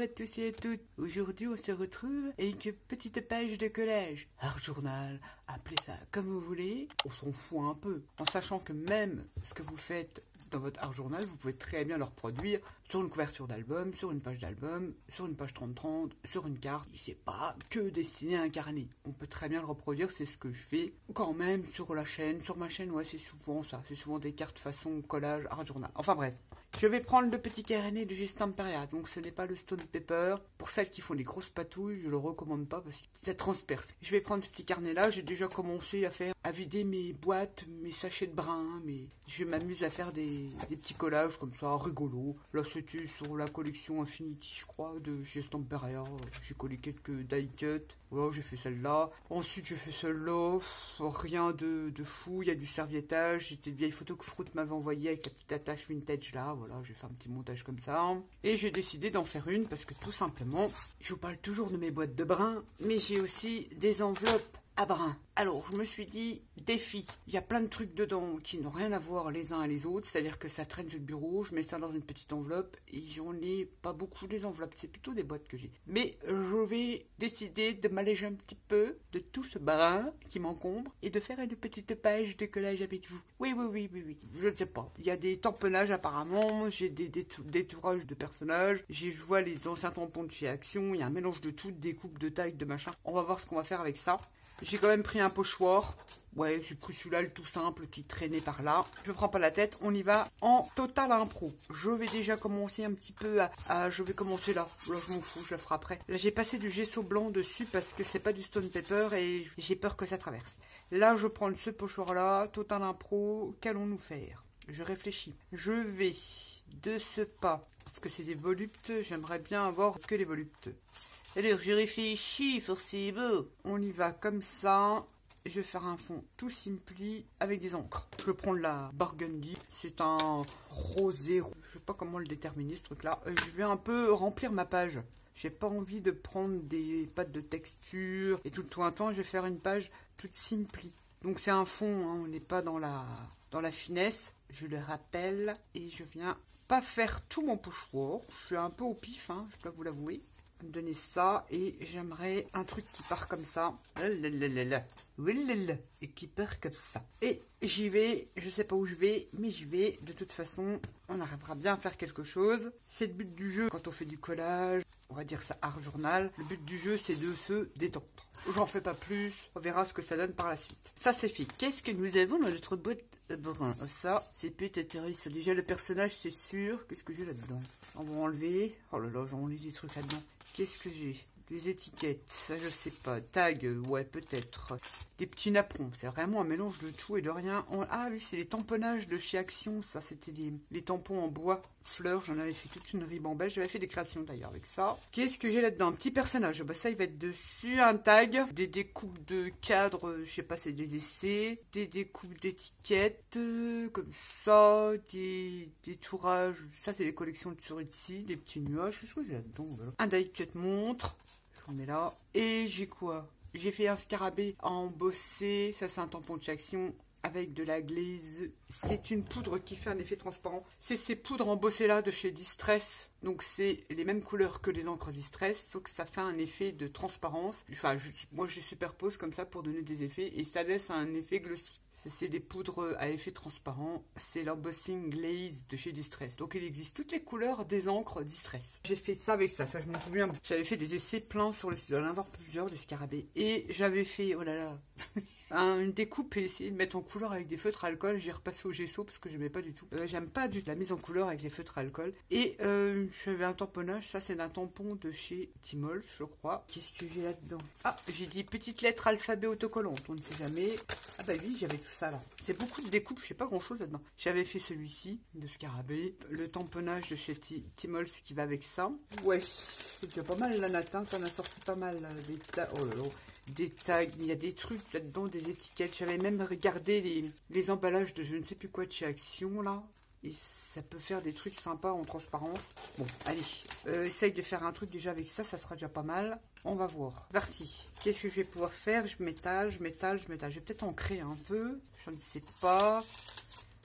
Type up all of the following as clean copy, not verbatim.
à tous et à toutes. Aujourd'hui, on se retrouve avec une petite page de collage. Art journal, appelez ça comme vous voulez. On s'en fout un peu, en sachant que même ce que vous faites dans votre art journal, vous pouvez très bien le reproduire sur une couverture d'album, sur une page d'album, sur une page 30-30, sur une carte. C'est pas que dessiné à un carnet. On peut très bien le reproduire, c'est ce que je fais quand même sur la chaîne. Sur ma chaîne, ouais, c'est souvent ça. C'est souvent des cartes façon collage, art journal. Enfin bref. Je vais prendre le petit carnet de Gestamperia, donc ce n'est pas le Stone Paper. Pour celles qui font des grosses patouilles, je le recommande pas parce que ça transperce. Je vais prendre ce petit carnet-là, j'ai déjà commencé à vider mes boîtes, mes sachets de brin, mais je m'amuse à faire des petits collages comme ça, rigolos. Là, c'était sur la collection Infinity, je crois, de Gestamperia. J'ai collé quelques die cuts. Voilà, j'ai fait celle-là. Ensuite, j'ai fait celle-là. Rien de fou, il y a du serviettage. C'était une vieille photo que Fruit m'avait envoyée avec la petite attache vintage là. Voilà, j'ai fait un petit montage comme ça. Et j'ai décidé d'en faire une parce que tout simplement, je vous parle toujours de mes boîtes de brin, mais j'ai aussi des enveloppes à brin. Alors, je me suis dit, défi, il y a plein de trucs dedans qui n'ont rien à voir les uns à les autres, c'est-à-dire que ça traîne sur le bureau, je mets ça dans une petite enveloppe, et j'en ai pas beaucoup des enveloppes, c'est plutôt des boîtes que j'ai. Mais je vais décider de m'alléger un petit peu de tout ce brin qui m'encombre, et de faire une petite page de collage avec vous. Oui, je ne sais pas, il y a des tamponnages apparemment, j'ai des tourages de personnages, je vois les anciens tampons de chez Action, il y a un mélange de tout, des coupes de taille, de machin, on va voir ce qu'on va faire avec ça. J'ai quand même pris un pochoir. Ouais, j'ai pris celui-là, le tout simple, qui traînait par là. Je me prends pas la tête, on y va en total impro. Je vais déjà commencer un petit peu je vais commencer là. Là, je m'en fous, je le ferai après. Là, j'ai passé du gesso blanc dessus parce que c'est pas du stone paper et j'ai peur que ça traverse. Là, je prends ce pochoir-là, total impro. Qu'allons-nous faire? Je réfléchis. Je vais de ce pas, parce que c'est des voluptes, j'aimerais bien avoir que les voluptes. Alors, je réfléchis, forcément. On y va comme ça. Je vais faire un fond tout simpli avec des encres. Je prends la Burgundy. C'est un rosé. Je sais pas comment le déterminer, ce truc-là. Je vais un peu remplir ma page. J'ai pas envie de prendre des pattes de texture et tout un temps. Je vais faire une page toute simpli. Donc, c'est un fond, hein, on n'est pas dans la finesse. Je le rappelle. Et je viens pas faire tout mon pochoir. Je suis un peu au pif, hein, je dois vous l'avouer. Me donner ça et j'aimerais un truc qui part comme ça et qui part comme ça et j'y vais, je sais pas où je vais mais j'y vais, de toute façon on arrivera bien à faire quelque chose. C'est le but du jeu quand on fait du collage, on va dire ça art journal, le but du jeu c'est de se détendre. J'en fais pas plus, on verra ce que ça donne par la suite. Ça c'est fait. Qu'est-ce que nous avons dans notre boîte brun? Ça, c'est peut-être intéressant. Déjà le personnage c'est sûr. Qu'est-ce que j'ai là-dedans? On va enlever. Oh là là, j'ai enlevé des trucs là-dedans. Qu'est-ce que j'ai? Des étiquettes, ça je sais pas. Tag, ouais peut-être. Des petits napperons, c'est vraiment un mélange de tout et de rien. Ah oui, c'est les tamponnages de chez Action, ça c'était les tampons en bois fleurs. J'en avais fait toute une ribambelle, j'avais fait des créations d'ailleurs avec ça. Qu'est-ce que j'ai là-dedans? Un petit personnage, bah ça il va être dessus. Un tag, des découpes de cadres, je sais pas, c'est des essais. Des découpes d'étiquettes, comme ça. Des tourages, ça c'est les collections de Tsuritsi. Des petits nuages, qu'est-ce que j'ai là-dedans? Un die cut montre. On met là. Et j'ai quoi? J'ai fait un scarabée embossé. Ça, c'est un tampon de chez Action avec de la glaze. C'est une poudre qui fait un effet transparent. C'est ces poudres embossées là de chez Distress. Donc, c'est les mêmes couleurs que les encres Distress, sauf que ça fait un effet de transparence. Enfin, moi, je superpose comme ça pour donner des effets et ça laisse un effet glossy. C'est des poudres à effet transparent. C'est l'embossing glaze de chez Distress. Donc, il existe toutes les couleurs des encres Distress. J'ai fait ça avec ça je m'en souviens. J'avais fait des essais pleins sur le site. J'en ai avoir plusieurs, des scarabées. Et j'avais fait, oh là là, une découpe et essayer de mettre en couleur avec des feutres à alcool. J'ai repassé au gesso parce que j'aimais pas du tout. J'aime pas du tout la mise en couleur avec les feutres à alcool. Et j'avais un tamponnage. Ça, c'est un tampon de chez Timols, je crois. Qu'est-ce que j'ai là-dedans? Ah, j'ai dit petite lettre alphabet autocollante. On ne sait jamais. Ah bah oui, j'avais tout ça là. C'est beaucoup de découpes, je sais pas grand chose là-dedans. J'avais fait celui-ci de scarabée. Le tamponnage de chez Timols qui va avec ça. Ouais, c'est déjà pas mal la natte. Hein. T'en as sorti pas mal là, des tags. Oh là là. Des tags, il y a des trucs là-dedans, des étiquettes. J'avais même regardé les emballages de je ne sais plus quoi de chez Action là. Et ça peut faire des trucs sympas en transparence. Bon, allez, essaye de faire un truc déjà avec ça, ça sera déjà pas mal. On va voir. Parti. Qu'est-ce que je vais pouvoir faire? Je m'étale. Je vais peut-être en créer un peu. Je ne sais pas.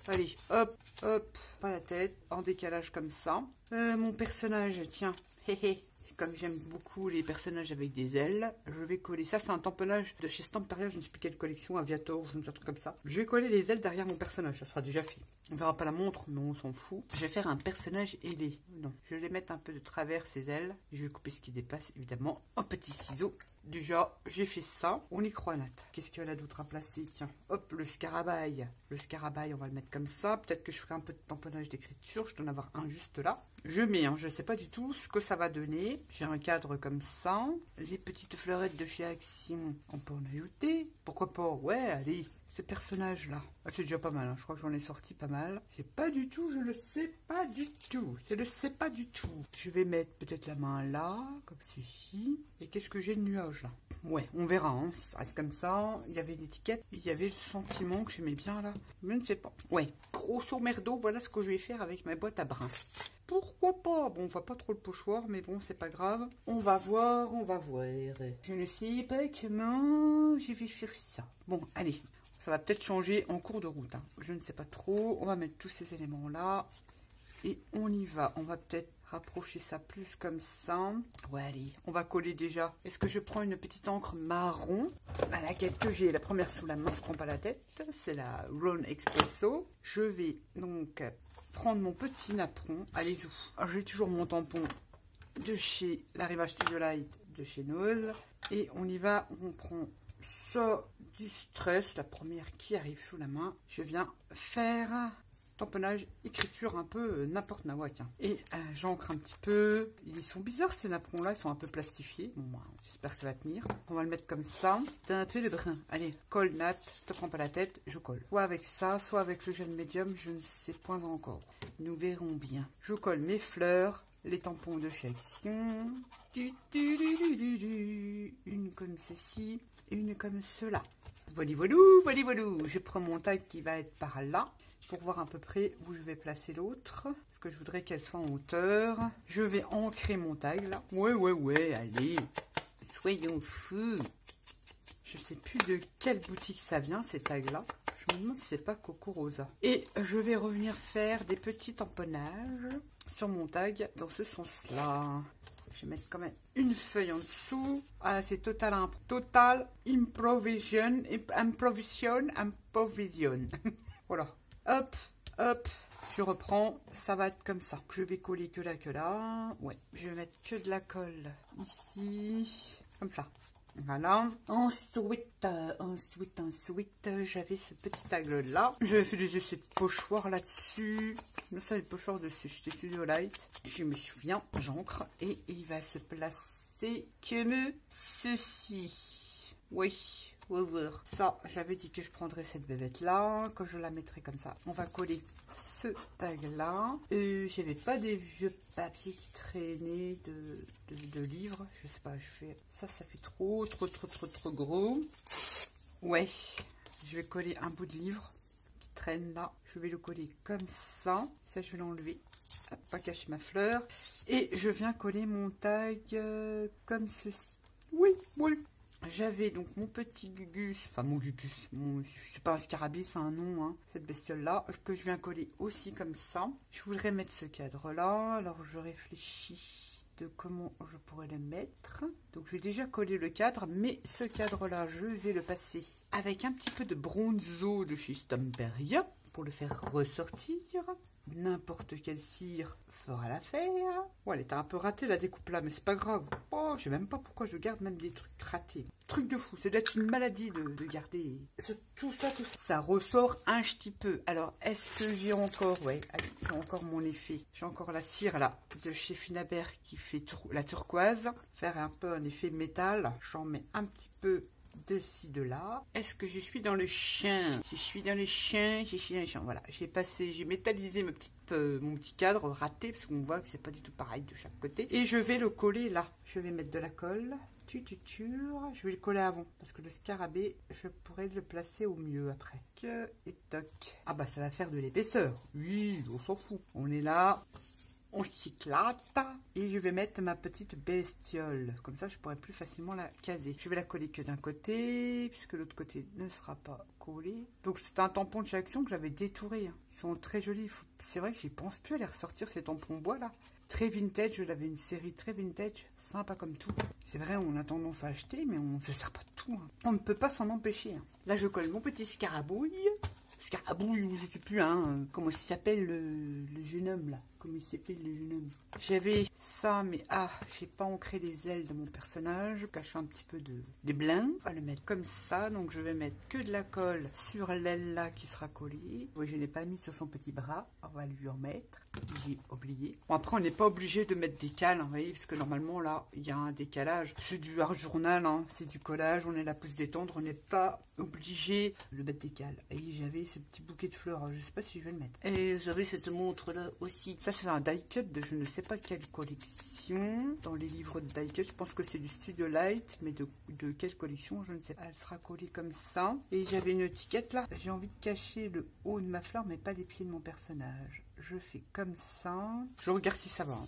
Allez, hop, hop. Pas la tête. En décalage comme ça. Mon personnage, tiens. Hé hé. comme j'aime beaucoup les personnages avec des ailes, je vais coller, ça c'est un tamponnage de chez Stamperia, je ne sais plus quelle collection, Aviator, je ne sais pas, un truc comme ça. Je vais coller les ailes derrière mon personnage, ça sera déjà fait. On verra pas la montre, mais on s'en fout. Je vais faire un personnage ailé. Non, je vais les mettre un peu de travers ses ailes. Je vais couper ce qui dépasse, évidemment, en petits ciseaux. Déjà, j'ai fait ça. On y croit, Nat. Qu'est-ce qu'elle a d'autre à placer? Tiens, hop, le scarabaille. Le scarabaille, on va le mettre comme ça. Peut-être que je ferai un peu de tamponnage d'écriture. Je dois en avoir un juste là. Je mets, je ne sais pas du tout ce que ça va donner. J'ai un cadre comme ça. Les petites fleurettes de chez Action, on peut en ajouter. Pourquoi pas? Ouais, allez. Ces personnages-là. Ah, c'est déjà pas mal, hein. Je crois que j'en ai sorti pas mal. C'est pas du tout, je le sais pas du tout. Je le sais pas du tout. Je vais mettre peut-être la main là, comme ceci. Et qu'est-ce que j'ai de nuage là? Ouais, on verra, hein. Ça reste comme ça. Il y avait l'étiquette. Il y avait le sentiment que j'aimais bien là. Je ne sais pas. Ouais, grosso merdo, voilà ce que je vais faire avec ma boîte à brins. Pourquoi pas? Bon, on voit pas trop le pochoir, mais bon, c'est pas grave. On va voir, on va voir. Je ne sais pas comment je vais faire ça. Bon, allez. Ça va peut-être changer en cours de route. Hein. Je ne sais pas trop. On va mettre tous ces éléments-là. Et on y va. On va peut-être rapprocher ça plus comme ça. Ouais, allez. On va coller déjà. Est-ce que je prends une petite encre marron? Laquelle que j'ai. La première sous la main, je ne prends pas la tête. C'est la Rhone Expresso. Je vais donc prendre mon petit napperon. Allez-y. J'ai toujours mon tampon de chez l'Arrivage Studio Light de chez Nose. Et on y va. On prend ça du stress, la première qui arrive sous la main. Je viens faire tamponnage, écriture un peu n'importe quoi, tiens. Et j'encre un petit peu. Ils sont bizarres ces napperons là, ils sont un peu plastifiés. Bon, j'espère que ça va tenir. On va le mettre comme ça. T'as un peu de brin. Allez, colle Nat, te prends pas la tête, je colle. Soit avec ça, soit avec le gel médium, je ne sais point encore. Nous verrons bien. Je colle mes fleurs, les tampons de chez Action. Une comme ceci, une comme cela. Voilà, je prends mon tag qui va être par là pour voir à peu près où je vais placer l'autre. Parce que je voudrais qu'elle soit en hauteur. Je vais ancrer mon tag là. Ouais, allez. Soyons fous. Je sais plus de quelle boutique ça vient ces tags là. Je me demande si c'est pas Coco Rosa. Et je vais revenir faire des petits tamponnages sur mon tag dans ce sens-là. Je vais mettre quand même une feuille en dessous. Ah, c'est total improvision. Voilà. Hop, hop. Je reprends. Ça va être comme ça. Je vais coller que là. Ouais. Je vais mettre que de la colle ici. Comme ça. Voilà. Ensuite, j'avais ce petit tag là. Je vais utiliser ce pochoir là-dessus. Mais ça, le pochoir de chez Studio Light. Je me souviens, j'encre. Et il va se placer comme ceci. Oui, on va voir. Ça, j'avais dit que je prendrais cette bébête là, que je la mettrais comme ça. On va coller ce tag là. J'avais pas des vieux papiers qui traînaient de livres. Je sais pas, je fais ça, ça fait trop gros. Ouais, je vais coller un bout de livre qui traîne là. Je vais le coller comme ça. Ça, je vais l'enlever. Pas cacher ma fleur. Et je viens coller mon tag comme ceci. Oui. J'avais donc mon petit gugus, enfin mon gugus, c'est pas un scarabée, c'est un nom, hein, cette bestiole-là, que je viens coller aussi comme ça. Je voudrais mettre ce cadre-là, alors je réfléchis de comment je pourrais le mettre. Donc j'ai déjà collé le cadre, mais ce cadre-là, je vais le passer avec un petit peu de bronzo de chez Stamperia pour le faire ressortir. N'importe quelle cire fera l'affaire. Bon, elle était un peu ratée la découpe là, mais c'est pas grave. Oh, je sais même pas pourquoi je garde même des trucs ratés. Truc de fou, c'est d'être une maladie de garder tout ça. Ça ressort un petit peu. Alors, est-ce que j'ai encore, ouais, allez, j'ai encore mon effet. J'ai encore la cire là de chez Finabert qui fait la turquoise. Faire un peu un effet métal. J'en mets un petit peu de ci, de là. Est-ce que je suis dans le chien? Je suis dans le chien, voilà. J'ai métallisé mon petit cadre raté, parce qu'on voit que c'est pas du tout pareil de chaque côté. Et je vais le coller là. Je vais mettre de la colle. Je vais le coller avant, parce que le scarabée, je pourrais le placer au mieux après. Et toc. Ah bah ça va faire de l'épaisseur. Oui, on s'en fout. On est là. on s'éclate. Et je vais mettre ma petite bestiole. Comme ça, je pourrai plus facilement la caser. Je vais la coller que d'un côté, puisque l'autre côté ne sera pas collé. Donc, c'est un tampon de chez Action que j'avais détouré. Ils sont très jolis. C'est vrai que j'y pense plus à les ressortir, ces tampons bois là. Très vintage, j'avais une série très vintage, sympa comme tout. C'est vrai, on a tendance à acheter, mais on ne se sert pas de tout. Hein. On ne peut pas s'en empêcher. Hein. Là, je colle mon petit scarabouille. Scarabouille, je sais plus, hein, comment il s'appelle le jeune homme là. Comment il s'appelle le jeune homme. J'avais ça, mais j'ai pas ancré les ailes de mon personnage. Je cache un petit peu des blancs. On va le mettre comme ça. Donc je vais mettre que de la colle sur l'aile là qui sera collée. Oui, je l'ai pas mis sur son petit bras. On va lui en mettre. J'ai oublié. Bon, après, on n'est pas obligé de mettre des cales, hein, vous voyez, parce que normalement là, il y a un décalage. C'est du art journal, hein, c'est du collage. On est là pour se détendre. On n'est pas obligé de mettre des cales. Et j'avais ce petit bouquet de fleurs. Alors, je sais pas si je vais le mettre. Et j'avais cette montre là aussi. Ça, c'est un die cut de je ne sais pas quelle collection. Dans les livres de die cut, je pense que c'est du Studio Light, mais de quelle collection, je ne sais pas. Elle sera collée comme ça. Et j'avais une étiquette là. J'ai envie de cacher le haut de ma fleur, mais pas les pieds de mon personnage. Je fais comme ça. Je regarde si ça va.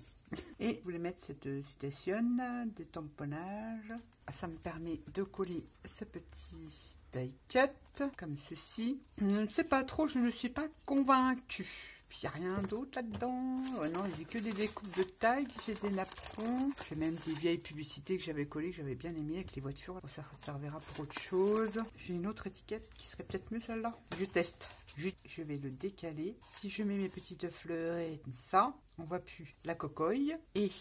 Et je voulais mettre cette citation de tamponnage. Ça me permet de coller ce petit die cut comme ceci. Je ne sais pas trop, je ne suis pas convaincue. Puis il n'y a rien d'autre là-dedans. Oh non, il n'y a que des découpes de taille. J'ai des napperons. J'ai même des vieilles publicités que j'avais collées, que j'avais bien aimées avec les voitures. Ça servira pour autre chose. J'ai une autre étiquette qui serait peut-être mieux celle-là. Je teste. Je vais le décaler. Si je mets mes petites fleurettes comme ça, on ne voit plus la cocoille. Et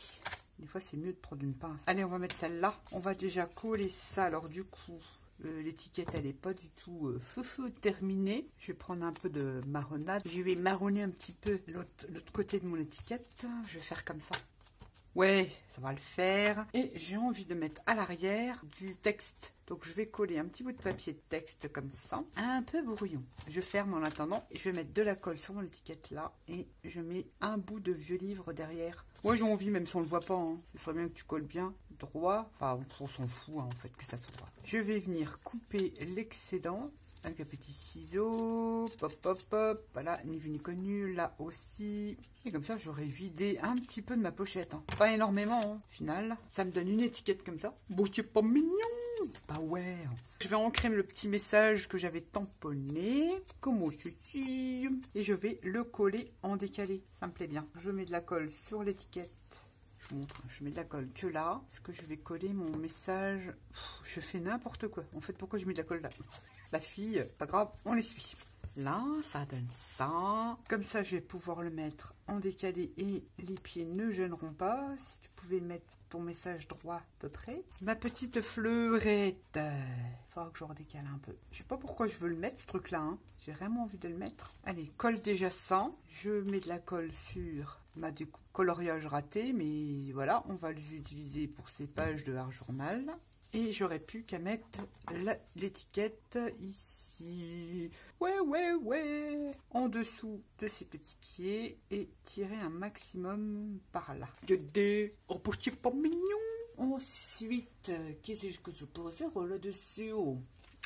des fois, c'est mieux de prendre une pince. Allez, on va mettre celle-là. On va déjà coller ça. Alors du coup... l'étiquette elle est pas du tout terminée. Je vais prendre un peu de marronnade. Je vais marronner un petit peu l'autre côté de mon étiquette. Je vais faire comme ça. Ouais, ça va le faire. Et j'ai envie de mettre à l'arrière du texte. Donc je vais coller un petit bout de papier de texte comme ça. Un peu brouillon. Je ferme en attendant. Et je vais mettre de la colle sur mon étiquette là. Et je mets un bout de vieux livre derrière. Ouais, j'ai envie, même si on le voit pas. Hein. Il faudrait bien que tu colles bien droit. Enfin, on s'en fout hein, en fait que ça soit droit. Je vais venir couper l'excédent. Avec un petit ciseau, pop, pop, pop, voilà, ni vu ni connu, là aussi. Et comme ça, j'aurais vidé un petit peu de ma pochette. Hein. Pas énormément, hein, au final. Ça me donne une étiquette comme ça. Bon, c'est pas mignon. Bah ouais. Je vais ancrer le petit message que j'avais tamponné, comme ceci. Et je vais le coller en décalé. Ça me plaît bien. Je mets de la colle sur l'étiquette. Je vous montre, je mets de la colle que là. Est-ce que je vais coller mon message? Je fais n'importe quoi. En fait, pourquoi je mets de la colle là? La fille, pas grave, on l'essuie. Là, ça donne ça. Comme ça, je vais pouvoir le mettre en décalé et les pieds ne gêneront pas. Si tu pouvais mettre ton message droit à peu près. Ma petite fleurette. Il faudra que je redécale un peu. Je sais pas pourquoi je veux le mettre, ce truc-là. Hein. J'ai vraiment envie de le mettre. Allez, colle déjà ça. Je mets de la colle sur ma découpe. Coloriage raté, mais voilà, on va les utiliser pour ces pages de art journal. Et j'aurais pu qu'à mettre l'étiquette ici. Ouais. En dessous de ces petits pieds et tirer un maximum par là. Oh, c'est pas mignon. Ensuite, qu'est-ce que je peux faire là-dessus?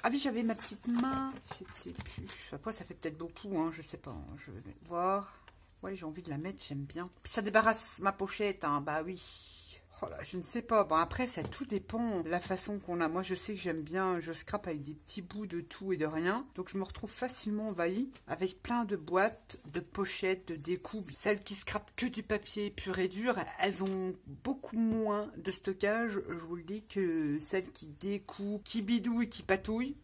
Ah oui, j'avais ma petite main. Je ne sais plus. Après, ça fait peut-être beaucoup, hein, je sais pas. Hein, je vais voir. Ouais, j'ai envie de la mettre, j'aime bien. Puis ça débarrasse ma pochette, hein, bah oui. Oh là, je ne sais pas. Bon, après, ça tout dépend de la façon qu'on a. Moi, je sais que j'aime bien, je scrape avec des petits bouts de tout et de rien. Donc, je me retrouve facilement envahie avec plein de boîtes, de pochettes, de découpes. Celles qui scrapent que du papier pur et dur, elles ont beaucoup moins de stockage, je vous le dis, que celles qui découpent, qui bidouillent, qui patouillent.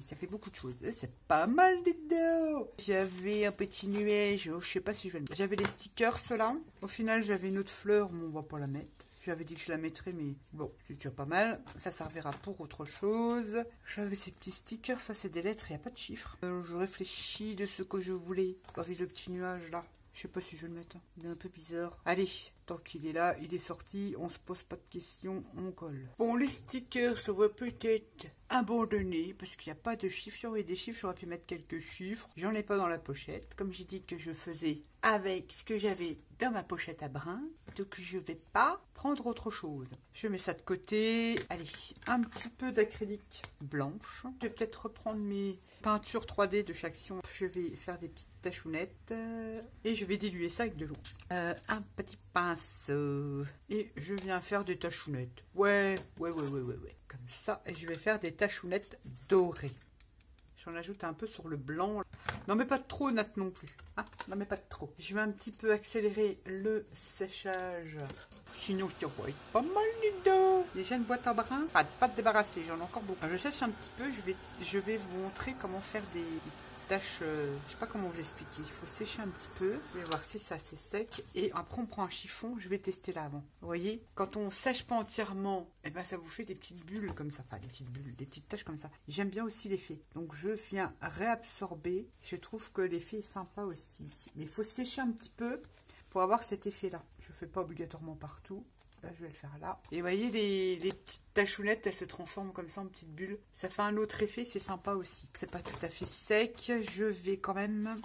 Ça fait beaucoup de choses. C'est pas mal dedans. J'avais un petit nuage. Je sais pas si je vais le mettre. J'avais les stickers là. Au final, j'avais une autre fleur, mais on va pas la mettre. J'avais dit que je la mettrais, mais bon, c'est déjà pas mal. Ça servira pour autre chose. J'avais ces petits stickers. Ça, c'est des lettres. Il n'y a pas de chiffres. Je réfléchis de ce que je voulais. Avec le petit nuage là. Je sais pas si je vais le mettre. Il est un peu bizarre. Allez, Tant qu'il est là, il est sorti, on se pose pas de questions, on colle. Bon, les stickers, ça va peut-être abandonner parce qu'il n'y a pas de chiffres. Si j'aurais des chiffres, j'aurais pu mettre quelques chiffres. J'en ai pas dans la pochette. Comme j'ai dit que je faisais avec ce que j'avais dans ma pochette à brin, donc je vais pas prendre autre chose. Je mets ça de côté. Allez, un petit peu d'acrylique blanche. Je vais peut-être reprendre mes peintures 3D de chaque action. Je vais faire des petites tachounettes et je vais diluer ça avec de l'eau. Un petit pinceau et je viens faire des tachounettes. Ouais. Comme ça, et je vais faire des tachounettes dorées. J'en ajoute un peu sur le blanc. Non mais pas trop Nat non plus. Ah, non mais pas trop. Je vais un petit peu accélérer le séchage. Sinon je dirais pas mal dedans. Déjà une boîte à brin. Pas de débarrasser, j'en ai encore beaucoup. Alors, je sèche un petit peu, je vais vous montrer comment faire des petites tâches. Je sais pas comment vous expliquer. Il faut sécher un petit peu. Vous allez voir si ça c'est sec. Et après on prend un chiffon, je vais tester là avant. Vous voyez, quand on sèche pas entièrement, et ben ça vous fait des petites bulles comme ça. Enfin des petites bulles, des petites taches comme ça. J'aime bien aussi l'effet. Donc je viens réabsorber. Je trouve que l'effet est sympa aussi. Mais il faut sécher un petit peu pour avoir cet effet là. Je ne fais pas obligatoirement partout. Là, je vais le faire là. Et vous voyez, les petites tachounettes, elles se transforment comme ça en petites bulles. Ça fait un autre effet, c'est sympa aussi. C'est pas tout à fait sec. Je vais quand même...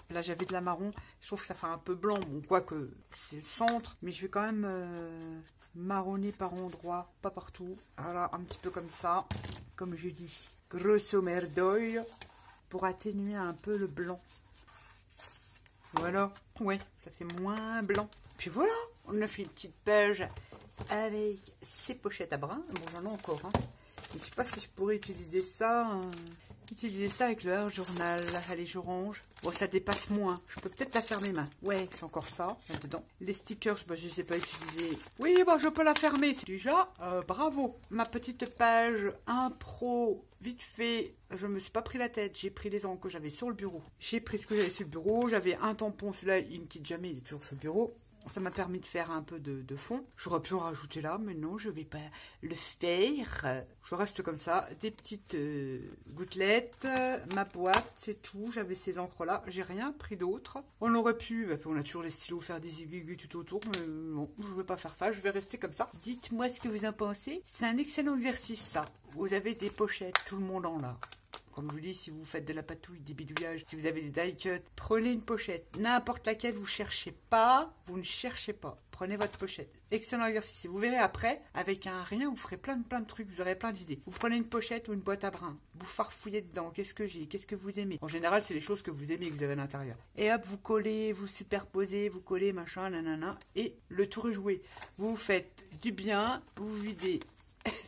Là, j'avais de la marron. Je trouve que ça fait un peu blanc. Bon, quoique, c'est le centre. Mais je vais quand même marronner par endroits, pas partout. Voilà, un petit peu comme ça. Comme je dis, grosso merdo, pour atténuer un peu le blanc. Voilà. Ouais, ça fait moins blanc. Puis voilà, on a fait une petite page avec ces pochettes à brin. Bon, j'en ai encore. Hein. Je ne sais pas si je pourrais utiliser ça. Avec le Art Journal. Allez, j'orange. Bon, ça dépasse moins. Je peux peut-être la fermer main. Ouais, c'est encore ça, là-dedans. Les stickers, bah, je ne sais pas utiliser. Oui, bah, je peux la fermer. C'est déjà, bravo. Ma petite page impro, vite fait. Je me suis pas pris la tête. J'ai pris les encres que j'avais sur le bureau. J'ai pris ce que j'avais sur le bureau. J'avais un tampon. Celui-là, il ne quitte jamais. Il est toujours sur le bureau. Ça m'a permis de faire un peu de fond. J'aurais pu en rajouter là, mais non, je vais pas le faire. Je reste comme ça. Des petites gouttelettes. Ma boîte, c'est tout. J'avais ces encres-là. J'ai rien pris d'autre. On aurait pu, on a toujours les stylos, faire des aiguilles tout autour. Mais non, je ne vais pas faire ça. Je vais rester comme ça. Dites-moi ce que vous en pensez. C'est un excellent exercice, ça. Vous avez des pochettes, tout le monde en a. Comme je vous dis, si vous faites de la patouille, des bidouillages, si vous avez des die cuts, prenez une pochette. N'importe laquelle, vous ne cherchez pas. Prenez votre pochette. Excellent exercice. Et vous verrez après, avec un rien, vous ferez plein de trucs, vous aurez plein d'idées. Vous prenez une pochette ou une boîte à brin, vous farfouillez dedans. Qu'est-ce que j'ai? Qu'est-ce que vous aimez? En général, c'est les choses que vous aimez et que vous avez à l'intérieur. Et hop, vous collez, vous superposez, vous collez, machin, nanana. Et le tour est joué. Vous faites du bien, vous videz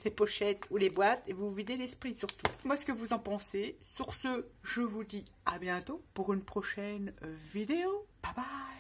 les pochettes ou les boîtes et vous videz l'esprit surtout. Moi, ce que vous en pensez. Sur ce, je vous dis à bientôt pour une prochaine vidéo. Bye bye.